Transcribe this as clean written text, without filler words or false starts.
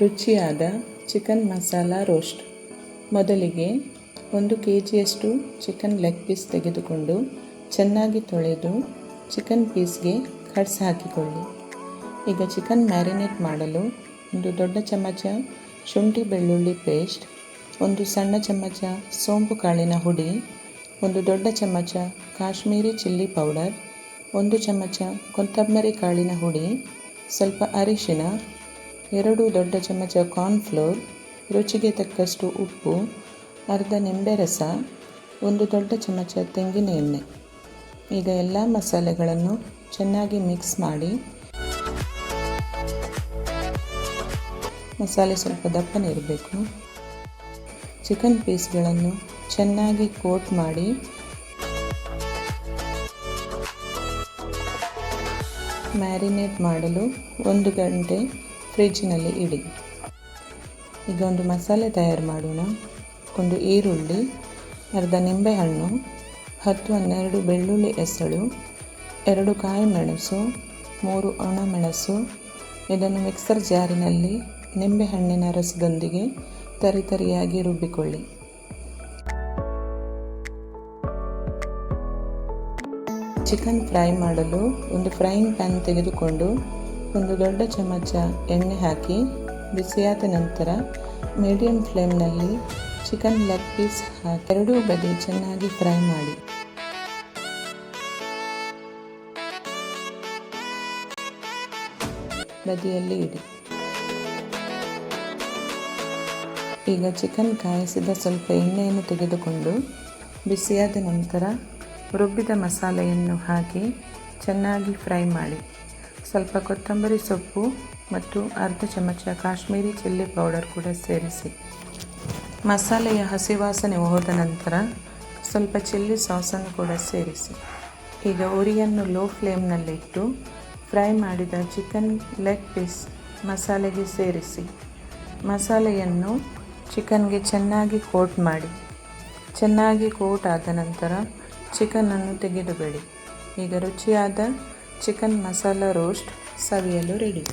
ರುಚಿಯಾದ chicken masala roast. ಮೊದಲಿಗೆ 1 kgಯಷ್ಟು chicken leg piece ತೆಗೆದುಕೊಂಡು ಚೆನ್ನಾಗಿ ತೊಳೆದು ಚಿಕನ್ ಪೀಸ್ಗೆ ಕಟ್ಸ್ ಹಾಕಿಕೊಳ್ಳಿ. ಈಗ ಚಿಕನ್ ಮ್ಯಾರಿನೇಟ್ ಮಾಡಲು 1 ದೊಡ್ಡ ಚಮಚ ಶುಂಠಿ ಬೆಳ್ಳುಳ್ಳಿ ಪೇಸ್ಟ್, 1 ಸಣ್ಣ ಚಮಚ ಸೋಂಪು ಕಾಳಿನ ಹುಡಿ, 1 ದೊಡ್ಡ ಚಮಚ ಕಾಶ್ಮೀರಿ ಚಿಲ್ಲಿ ಪೌಡರ್, 1 ಚಮಚ ಕೊತ್ತಂಬರಿ ಕಾಳಿನ ಹುಡಿ, ಸ್ವಲ್ಪ ಅರಿಶಿನ, 2 ದೊಡ್ಡ ಚಮಚ ಕಾರ್ನ್ಫ್ಲೋರ್, ರುಚಿಗೆ ತಕ್ಕಷ್ಟು ಉಪ್ಪು, ಅರ್ಧ ನಿಂಬೆ ರಸ, 1 ದೊಡ್ಡ ಚಮಚ ತೆಂಗಿನ ಎಣ್ಣೆ. ಈಗ ಎಲ್ಲ ಮಸಾಲೆಗಳನ್ನು ಚೆನ್ನಾಗಿ ಮಿಕ್ಸ್ ಮಾಡಿ. ಮಸಾಲೆ ಸ್ವಲ್ಪ ದಪ್ಪನೆ ಇರಬೇಕು. ಚಿಕನ್ ಪೀಸ್ಗಳನ್ನು ಚೆನ್ನಾಗಿ ಕೋಟ್ ಮಾಡಿ ಮ್ಯಾರಿನೇಟ್ ಮಾಡಲು 1 ಗಂಟೆ ಫ್ರಿಜ್ನಲ್ಲಿ ಇಡಿ. ಈಗ ಒಂದು ಮಸಾಲೆ ತಯಾರು ಮಾಡೋಣ. 1 ಈರುಳ್ಳಿ, ಅರ್ಧ ನಿಂಬೆಹಣ್ಣು, 10-12 ಬೆಳ್ಳುಳ್ಳಿ ಎಸಳು, 2 ಕಾಯಿ ಮೆಣಸು, 3 ಒಣಮೆಣಸು. ಇದನ್ನು ಮಿಕ್ಸರ್ ಜಾರಿನಲ್ಲಿ ನಿಂಬೆಹಣ್ಣಿನ ರಸದೊಂದಿಗೆ ತರಿತರಿಯಾಗಿ ರುಬ್ಬಿಕೊಳ್ಳಿ. ಚಿಕನ್ ಫ್ರೈ ಮಾಡಲು 1 ಫ್ರೈಯಿಂಗ್ ಪ್ಯಾನ್ ತೆಗೆದುಕೊಂಡು 1 ದೊಡ್ಡ ಚಮಚ ಎಣ್ಣೆ ಹಾಕಿ ಬಿಸಿಯಾದ ನಂತರ ಮೀಡಿಯಂ ಫ್ಲೇಮ್ನಲ್ಲಿ ಚಿಕನ್ ಲೆಗ್ ಪೀಸ್ ಹಾಕಿ ಎರಡೂ ಬದಿ ಚೆನ್ನಾಗಿ ಫ್ರೈ ಮಾಡಿ. ಬದಿಯಲ್ಲಿ ಇಡಿ. ಈಗ ಚಿಕನ್ ಕಾಯಿಸಿದ ಸ್ವಲ್ಪ ಎಣ್ಣೆಯನ್ನು ತೆಗೆದುಕೊಂಡು ಬಿಸಿಯಾದ ನಂತರ ರುಬ್ಬಿದ ಮಸಾಲೆಯನ್ನು ಹಾಕಿ ಚೆನ್ನಾಗಿ ಫ್ರೈ ಮಾಡಿ. ಸ್ವಲ್ಪ ಕೊತ್ತಂಬರಿ ಸೊಪ್ಪು ಮತ್ತು ಅರ್ಧ ಚಮಚ ಕಾಶ್ಮೀರಿ ಚಿಲ್ಲಿ ಪೌಡರ್ ಕೂಡ ಸೇರಿಸಿ. ಮಸಾಲೆಯ ಹಸಿ ವಾಸನೆ ಹೋದ ನಂತರ ಸ್ವಲ್ಪ ಚಿಲ್ಲಿ ಸಾಸನ್ನು ಕೂಡ ಸೇರಿಸಿ. ಈಗ ಉರಿಯನ್ನು ಲೋ ಫ್ಲೇಮ್ನಲ್ಲಿಟ್ಟು ಫ್ರೈ ಮಾಡಿದ ಚಿಕನ್ ಲೆಗ್ ಪೀಸ್ ಮಸಾಲೆಗೆ ಸೇರಿಸಿ. ಮಸಾಲೆಯನ್ನು ಚಿಕನ್ಗೆ ಚೆನ್ನಾಗಿ ಕೋಟ್ ಮಾಡಿ. ಚೆನ್ನಾಗಿ ಕೋಟ್ ಆದ ನಂತರ ಚಿಕನನ್ನು ತೆಗೆದುಬೇಡಿ. ಈಗ ರುಚಿಯಾದ ಚಿಕನ್ ಮಸಾಲ ರೋಸ್ಟ್ ಸವಿಯಲು ರೆಡಿ.